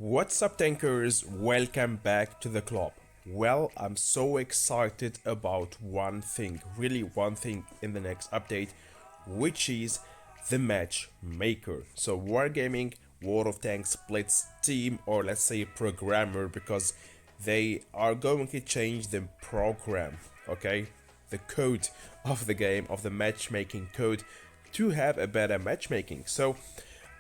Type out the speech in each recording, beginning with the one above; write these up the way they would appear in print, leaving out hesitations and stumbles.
What's up, tankers? Welcome back to the club. Well, I'm so excited about one thing, really one thing in the next update, which is the Matchmaker. So Wargaming World of Tanks Blitz team, or let's say programmer, because they are going to change the program, okay? The code of the game, of the matchmaking code, to have a better matchmaking. So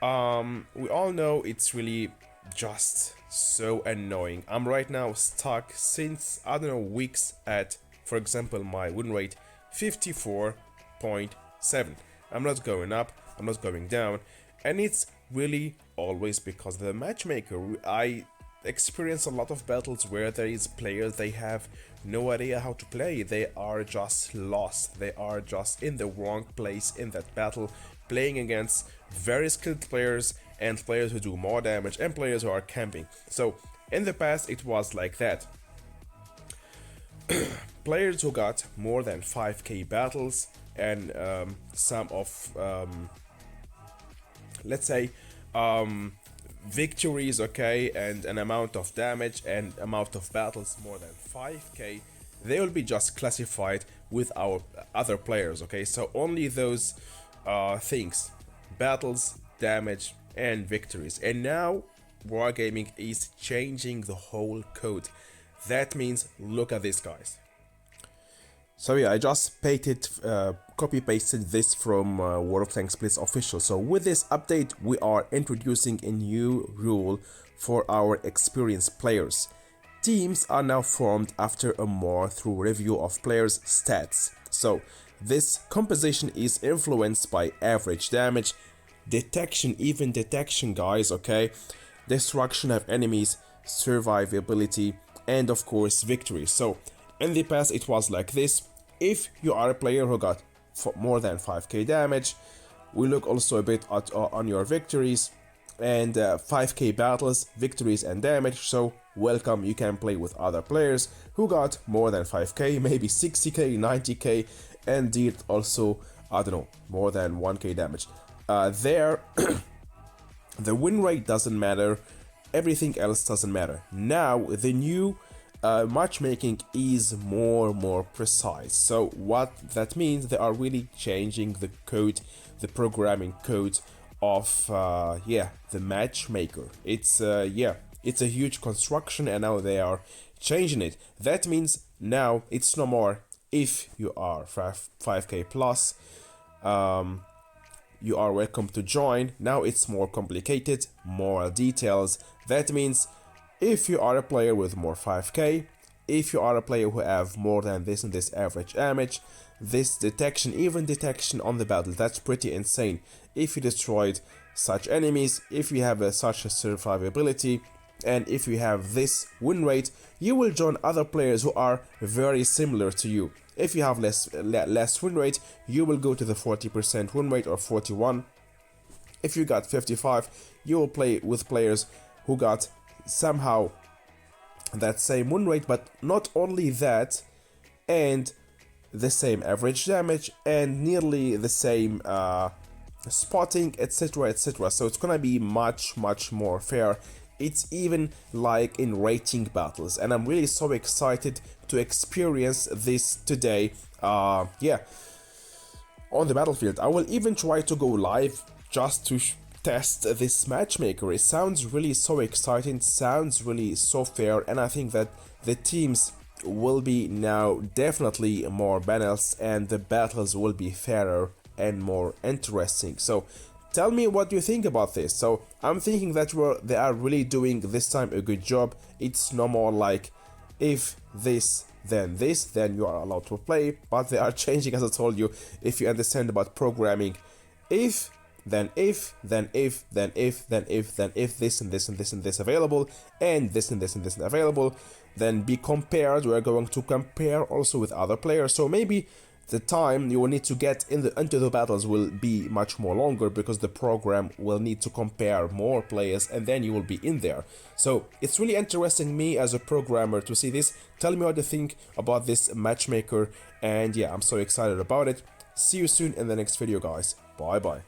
we all know it's really just so annoying. I'm right now stuck since, I don't know, weeks at, for example, my win rate 54.7. I'm not going up, I'm not going down, and it's really always because of the matchmaker. I experience a lot of battles where there is players, they have no idea how to play, they are just lost, they are just in the wrong place in that battle, playing against very skilled players and players who do more damage and players who are camping. So in the past it was like that. Players who got more than 5k battles and some of let's say victories, okay, and an amount of damage and amount of battles more than 5k, they will be just classified with our other players, okay? So only those things, battles, damage and victories. And now Wargaming is changing the whole code. That means, look at this, guys. So yeah, I just copy pasted this from World of Tanks Blitz official. So with this update, we are introducing a new rule for our experienced players. Teams are now formed after a more thorough review of players' stats. So this composition is influenced by average damage, detection, even detection, guys, okay, destruction of enemies, survivability, and of course victory. So in the past it was like this. If you are a player who got more than 5k damage, we look also a bit at on your victories and 5k battles, victories and damage. So welcome, you can play with other players who got more than 5k, maybe 60k, 90k, and did also, I don't know, more than 1k damage. There the win rate doesn't matter, everything else doesn't matter. Now the new matchmaking is more precise. So what that means, they are really changing the code, the programming code of the matchmaker. It's it's a huge construction, and now they are changing it. That means now it's no more if you are 5k plus, you are welcome to join. Now it's more complicated, more details. That means if you are a player with more 5k, if you are a player who have more than this and this average damage, this detection, even detection on the battle, that's pretty insane. If you destroyed such enemies, if you have such a survivability, and if you have this win rate, you will join other players who are very similar to you. If you have less win rate, you will go to the 40% win rate or 41. If you got 55, you will play with players who got somehow that same win rate, but not only that, and the same average damage and nearly the same spotting, etc, etc. So it's gonna be much more fair. It's even like in rating battles, and I'm really so excited to experience this today, on the battlefield. I will even try to go live just to test this matchmaker. It sounds really so exciting, sounds really so fair, and I think that the teams will be now definitely more balanced and the battles will be fairer and more interesting. So tell me what you think about this. So I'm thinking that they are really doing this time a good job. It's no more like if this then you are allowed to play, but they are changing, as I told you, if you understand about programming. If then if, then if, then if, then if, then if this and this and this and this available, and this and this and this available, then be compared. We're going to compare also with other players. So maybe the time you will need to get into the battles will be much more longer, because the program will need to compare more players and then you will be in there. So it's really interesting me as a programmer to see this. Tell me what you think about this matchmaker, and yeah, I'm so excited about it. See you soon in the next video, guys. Bye bye.